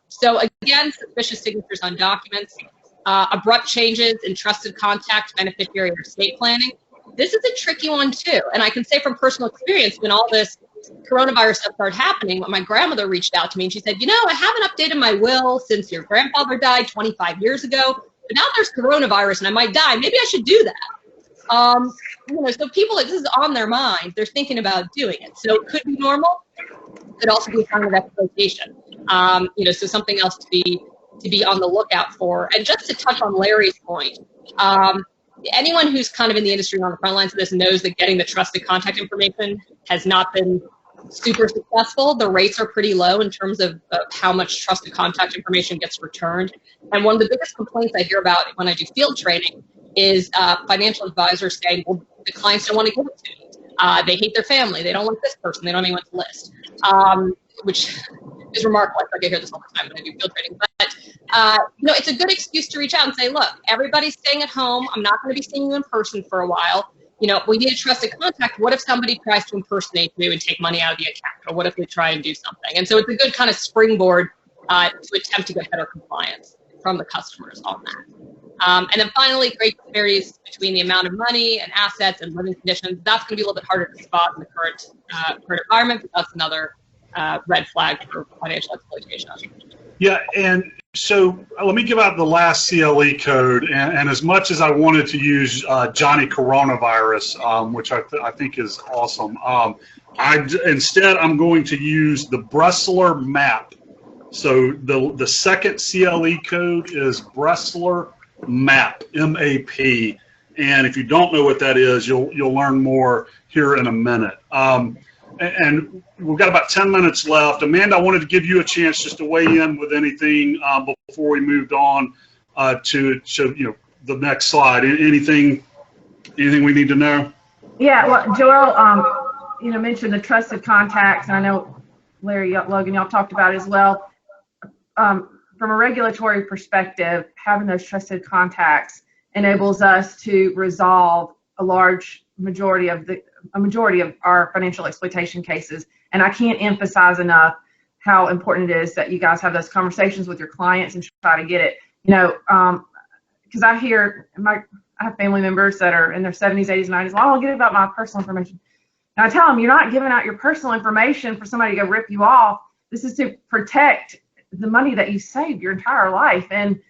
So again, suspicious signatures on documents, abrupt changes in trusted contact, beneficiary, or estate planning. This is a tricky one too. And I can say from personal experience, when all this coronavirus stuff started happening, when my grandmother reached out to me and she said, I haven't updated my will since your grandfather died 25 years ago, but now there's coronavirus and I might die. Maybe I should do that. So people, this is on their mind. They're thinking about doing it. So it could be normal. It could also be a sign of exploitation. So something else to be on the lookout for. And just to touch on Larry's point, anyone who's kind of in the industry on the front lines of this knows that getting the trusted contact information has not been super successful. The rates are pretty low in terms of how much trusted contact information gets returned. And one of the biggest complaints I hear about when I do field training is financial advisors saying, well, the clients don't want to give it to me. They hate their family. They don't like this person. They don't have anyone to list, which is remarkable. I hear this all the time when I do field training. But it's a good excuse to reach out and say, look, everybody's staying at home. I'm not going to be seeing you in person for a while. We need a trusted contact. What if somebody tries to impersonate you and take money out of the account? Or what if they try and do something? And so it's a good kind of springboard to attempt to get better compliance from the customers on that. And then finally, great disparities between the amount of money and assets and living conditions. That's going to be a little bit harder to spot in the current environment, but that's another red flag for financial exploitation. Yeah, and so let me give out the last CLE code. And as much as I wanted to use Johnny Coronavirus, which I think is awesome, instead I'm going to use the Bressler map. So the second CLE code is Bressler map, M-A-P. And if you don't know what that is, you'll learn more here in a minute. And we've got about 10 minutes left. Amanda, I wanted to give you a chance just to weigh in with anything before we moved on to the next slide. Anything we need to know? Yeah, well, Joel, mentioned the trusted contacts, and I know Larry, Logan, y'all talked about it as well. From a regulatory perspective, having those trusted contacts enables us to resolve a majority of our financial exploitation cases. And I can't emphasize enough how important it is that you guys have those conversations with your clients and try to get it, because I have family members that are in their 70s, 80s, 90s. Well, I don't get about my personal information. And I tell them, you're not giving out your personal information for somebody to go rip you off. This is to protect the money that you saved your entire life. And,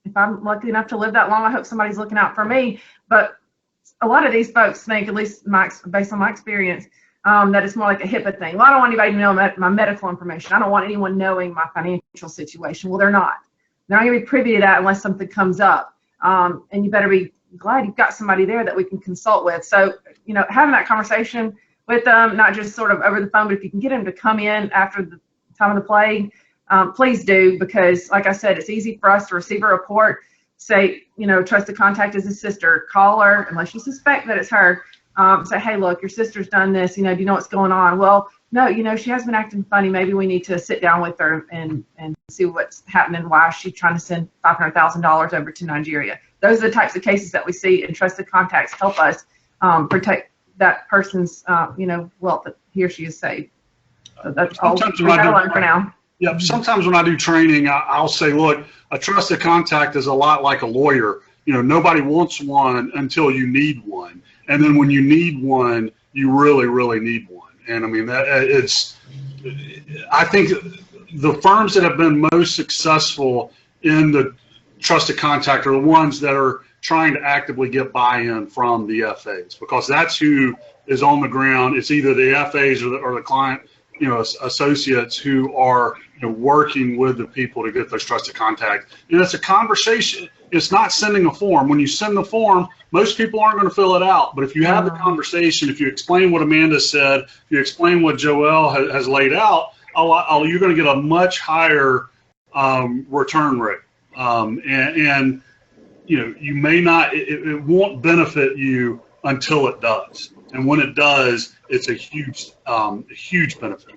if I'm lucky enough to live that long, I hope somebody's looking out for me. But a lot of these folks think, at least based on my experience, that it's more like a HIPAA thing. Well, I don't want anybody to know my medical information. I don't want anyone knowing my financial situation. Well, they're not. They're not going to be privy to that unless something comes up. And you better be glad you've got somebody there that we can consult with. So, having that conversation with them, not just sort of over the phone, but if you can get them to come in after the time of the plague, please do, because like I said, it's easy for us to receive a report, say, trusted contact is his sister, call her, unless you suspect that it's her, say, hey, look, your sister's done this, do you know what's going on? Well, no, she has been acting funny. Maybe we need to sit down with her and see what's happening, why she's trying to send $500,000 over to Nigeria. Those are the types of cases that we see, and trusted contacts help us protect that person's, wealth that he or she has saved. So that's all we got to learn for now. Yeah, sometimes when I do training, I'll say, look, a trusted contact is a lot like a lawyer. Nobody wants one until you need one. And then when you need one, you really, really need one. And I mean, I think the firms that have been most successful in the trusted contact are the ones that are trying to actively get buy-in from the FAs, because that's who is on the ground. It's either the FAs or the client, associates who are working with the people to get those trusted contacts. And it's a conversation. It's not sending a form. When you send the form, most people aren't going to fill it out. But if you have the conversation, if you explain what Amanda said, if you explain what Joelle has laid out, you're going to get a much higher return rate. And you may not, it won't benefit you until it does. And when it does, it's a huge benefit.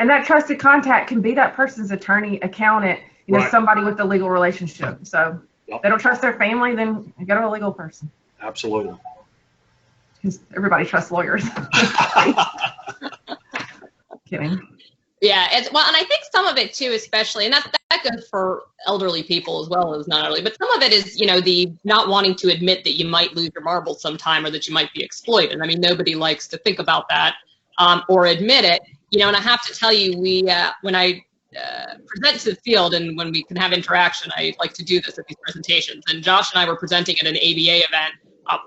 And that trusted contact can be that person's attorney, accountant, Right. somebody with a legal relationship. So Yep. if they don't trust their family, then you go to a legal person. Absolutely. Because everybody trusts lawyers. Kidding. Yeah, and I think some of it too, especially, and that goes for elderly people as well as not elderly, but some of it is, the not wanting to admit that you might lose your marbles sometime or that you might be exploited. I mean, nobody likes to think about that or admit it, and I have to tell you, when I present to the field and when we can have interaction, I like to do this at these presentations. And Josh and I were presenting at an ABA event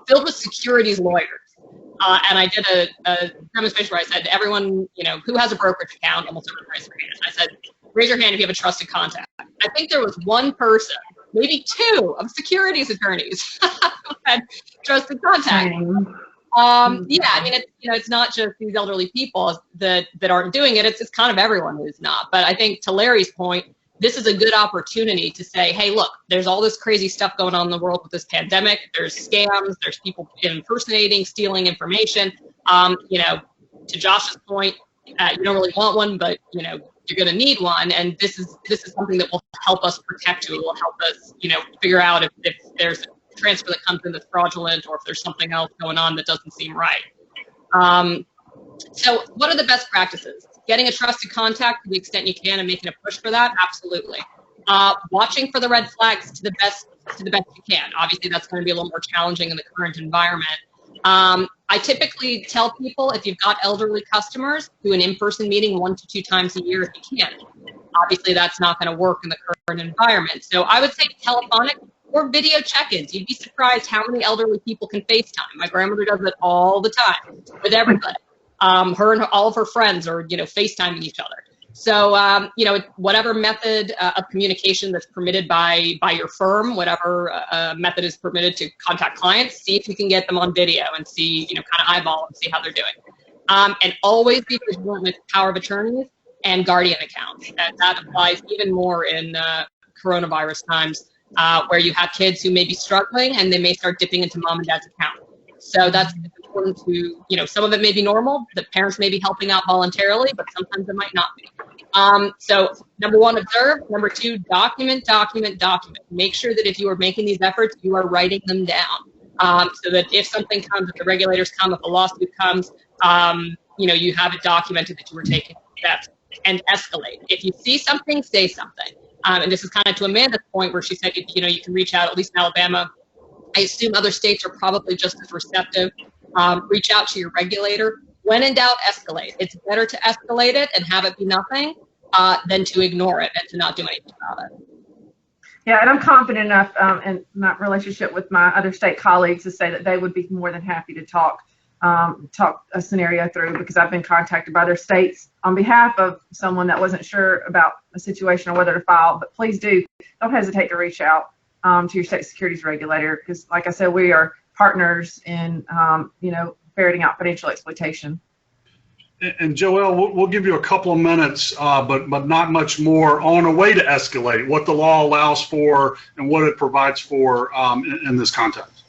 filled with securities lawyers. And I did a demonstration where I said to everyone, who has a brokerage account, almost everyone raised their hand. I said, raise your hand if you have a trusted contact. I think there was one person, maybe two, of securities attorneys who had trusted contact. Yeah, I mean, it's not just these elderly people that aren't doing it. It's kind of everyone who's not. But I think to Larry's point, this is a good opportunity to say, hey, look, there's all this crazy stuff going on in the world with this pandemic. There's scams. There's people impersonating, stealing information. To Josh's point, you don't really want one, but you're going to need one. And this is something that will help us protect you. It will help us, figure out if there's a transfer that comes in that's fraudulent, or if there's something else going on that doesn't seem right. So what are the best practices? Getting a trusted contact to the extent you can and making a push for that, absolutely. Watching for the red flags to the best you can. Obviously, that's going to be a little more challenging in the current environment. I typically tell people, if you've got elderly customers, do an in-person meeting 1 to 2 times a year if you can. Obviously, that's not going to work in the current environment. So I would say telephonic or video check-ins. You'd be surprised how many elderly people can FaceTime. My grandmother does it all the time with everybody. Her and all of her friends are, FaceTiming each other. So, whatever method of communication that's permitted by your firm, whatever method is permitted to contact clients, see if you can get them on video and see, kind of eyeball and see how they're doing. And always be vigilant with power of attorneys and guardian accounts. And that applies even more in coronavirus times, where you have kids who may be struggling and they may start dipping into mom and dad's account. So that's important to, some of it may be normal, the parents may be helping out voluntarily, but sometimes it might not be. So number 1, observe. Number 2, document. Make sure that if you are making these efforts, you are writing them down. So that if something comes, if the regulators come, if a lawsuit comes, you have it documented that you were taking steps. And escalate. If you see something, say something. And this is kind of to Amanda's point where she said, you can reach out, at least in Alabama. I assume other states are probably just as receptive. Reach out to your regulator. When in doubt, escalate. It's better to escalate it and have it be nothing than to ignore it and to not do anything about it. Yeah, and I'm confident enough in my relationship with my other state colleagues to say that they would be more than happy to talk a scenario through, because I've been contacted by other states on behalf of someone that wasn't sure about a situation or whether to file. But please don't hesitate to reach out to your state securities regulator, because like I said, we are partners in ferreting out financial exploitation. And Joelle, we'll give you a couple of minutes, but not much more, on a way to escalate, what the law allows for and what it provides for in this context.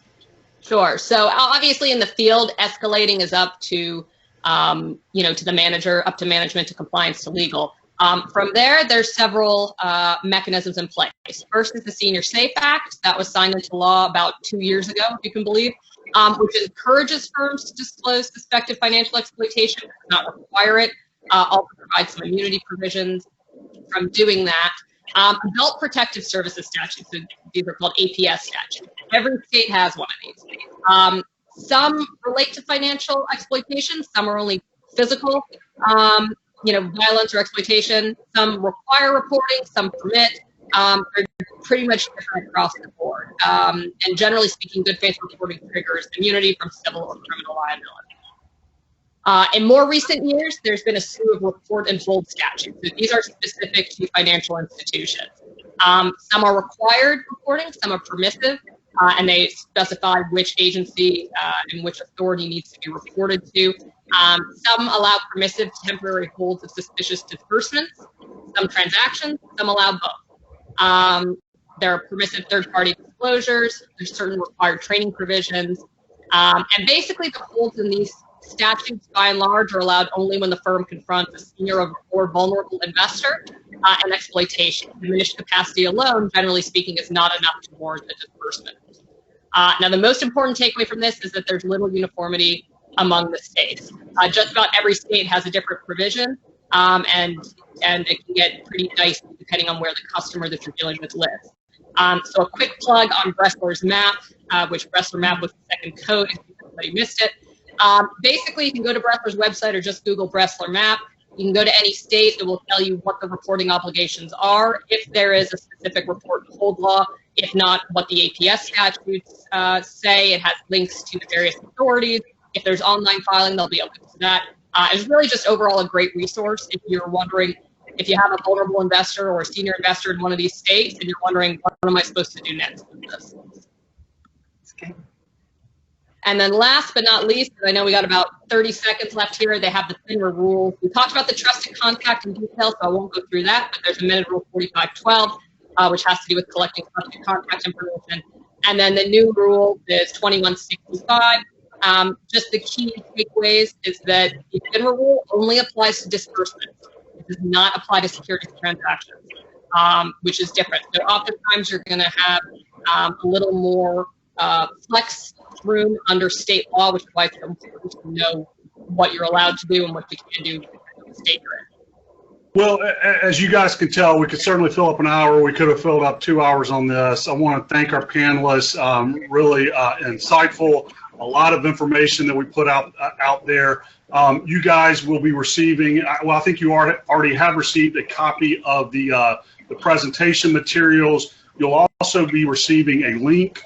Sure. So obviously in the field, escalating is up to to the manager, up to management, to compliance, to legal. From there, there's several mechanisms in place. First is the Senior Safe Act that was signed into law about 2 years ago, if you can believe, which encourages firms to disclose suspected financial exploitation, does not require it. Also provides some immunity provisions from doing that. Adult Protective Services statutes, so these are called APS statutes. Every state has one of these. Some relate to financial exploitation, some are only physical. Violence or exploitation. Some require reporting, some permit. They're pretty much different across the board. And generally speaking, good faith reporting triggers immunity from civil or criminal liability. In more recent years, there's been a slew of report and hold statutes. So these are specific to financial institutions. Some are required reporting, some are permissive, and they specify which agency and which authority needs to be reported to. Some allow permissive temporary holds of suspicious disbursements, some transactions, some allow both. There are permissive third-party disclosures, there's certain required training provisions, and basically the holds in these statutes by and large are allowed only when the firm confronts a senior or vulnerable investor and exploitation. Diminished capacity alone, generally speaking, is not enough to warrant a disbursement. Now, the most important takeaway from this is that there's little uniformity among the states. Just about every state has a different provision, and it can get pretty dicey depending on where the customer that you're dealing with lives. So a quick plug on Bressler's map, which Bressler map was the second code if anybody missed it. Basically, you can go to Bressler's website or just Google Bressler map. You can go to any state. It will tell you what the reporting obligations are, if there is a specific report and hold law. If not, what the APS statutes say. It has links to the various authorities. If there's online filing, there'll be a link to that. It's really just overall a great resource if you're wondering, if you have a vulnerable investor or a senior investor in one of these states and you're wondering, what am I supposed to do next with this? Okay. And then last but not least, I know we got about 30 seconds left here, they have the FINRA rules. We talked about the trusted contact in detail, so I won't go through that, but there's amended rule 4512, which has to do with collecting trusted contact information. And then the new rule is 2165. Just the key takeaways is that the FINRA rule only applies to disbursements. It does not apply to securities transactions, which is different. So oftentimes you're going to have a little more flex room under state law, which is why it's important to know what you're allowed to do and what you can do in the state you're in. Well, as you guys can tell, we could certainly fill up an hour. We could have filled up 2 hours on this. I want to thank our panelists. Really insightful. A lot of information that we put out there. You guys will be receiving. Well, I think you already have received a copy of the presentation materials. You'll also be receiving a link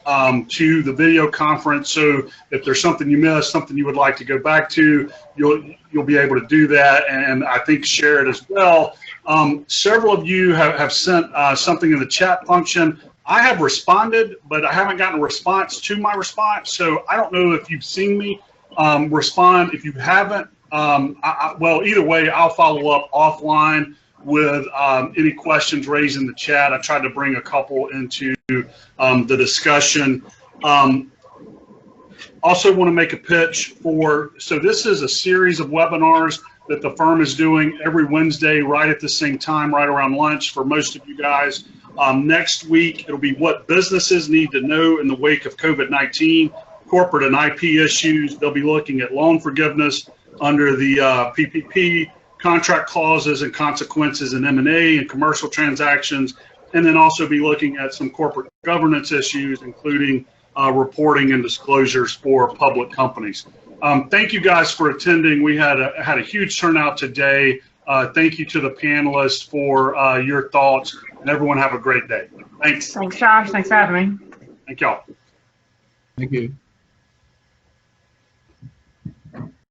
to the video conference. So if there's something you missed, something you would like to go back to, you'll be able to do that, and I think share it as well. Several of you have sent something in the chat function. I have responded, but I haven't gotten a response to my response. So I don't know if you've seen me respond. If you haven't, well, either way, I'll follow up offline with any questions raised in the chat. I tried to bring a couple into the discussion. Also want to make a pitch for, so this is a series of webinars that the firm is doing every Wednesday right at the same time, right around lunch for most of you guys. Next week, it'll be what businesses need to know in the wake of COVID-19, corporate and IP issues. They'll be looking at loan forgiveness under the PPP, contract clauses and consequences in M&A and commercial transactions, and then also be looking at some corporate governance issues, including reporting and disclosures for public companies. Thank you guys for attending. We had a huge turnout today. Thank you to the panelists for your thoughts, and everyone have a great day. Thanks. Thanks, Josh. Thanks for having me. Thank y'all. Thank you.